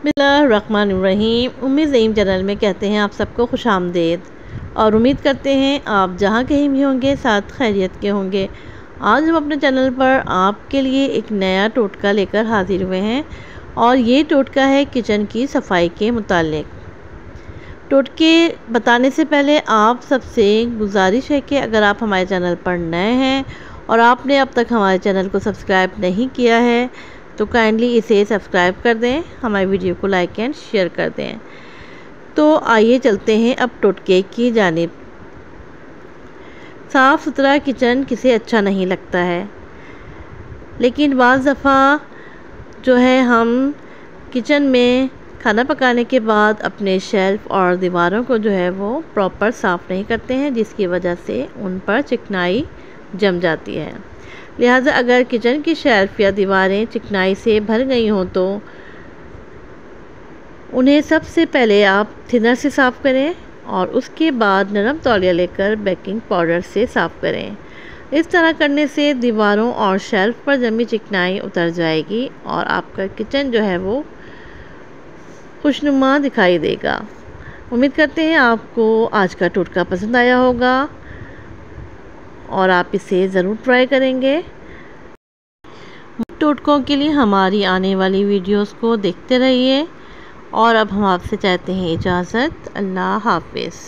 बिस्मिल्लाहिर्रहमानिर्रहीम। उम्मीद ज़ईम चैनल में कहते हैं आप सबको खुश आमदेद और उम्मीद करते हैं आप जहाँ कहीं भी होंगे साथ खैरियत के होंगे। आज हम अपने चैनल पर आपके लिए एक नया टोटका लेकर हाजिर हुए हैं और ये टोटका है किचन की सफाई के मुतालिक। टोटके बताने से पहले आप सबसे गुजारिश है कि अगर आप हमारे चैनल पर नए हैं और आपने अब तक हमारे चैनल को सब्सक्राइब नहीं किया है तो काइंडली इसे सब्सक्राइब कर दें, हमारी वीडियो को लाइक एंड शेयर कर दें। तो आइए चलते हैं अब टोटके की जानिब। साफ़ सुथरा किचन किसे अच्छा नहीं लगता है, लेकिन बाज़ दफ़ा जो है हम किचन में खाना पकाने के बाद अपने शेल्फ़ और दीवारों को जो है वो प्रॉपर साफ़ नहीं करते हैं, जिसकी वजह से उन पर चिकनाई जम जाती है। लिहाजा अगर किचन की शेल्फ़ या दीवारें चिकनाई से भर गई हों तो उन्हें सबसे पहले आप थिनर से साफ़ करें और उसके बाद नरम तौलिया लेकर बेकिंग पाउडर से साफ़ करें। इस तरह करने से दीवारों और शेल्फ़ पर जमी चिकनाई उतर जाएगी और आपका किचन जो है वो खुशनुमा दिखाई देगा। उम्मीद करते हैं आपको आज का टोटका पसंद आया होगा और आप इसे ज़रूर ट्राई करेंगे। टोटकों के लिए हमारी आने वाली वीडियोस को देखते रहिए और अब हम आपसे चाहते हैं इजाज़त। अल्लाह हाफ़िज़।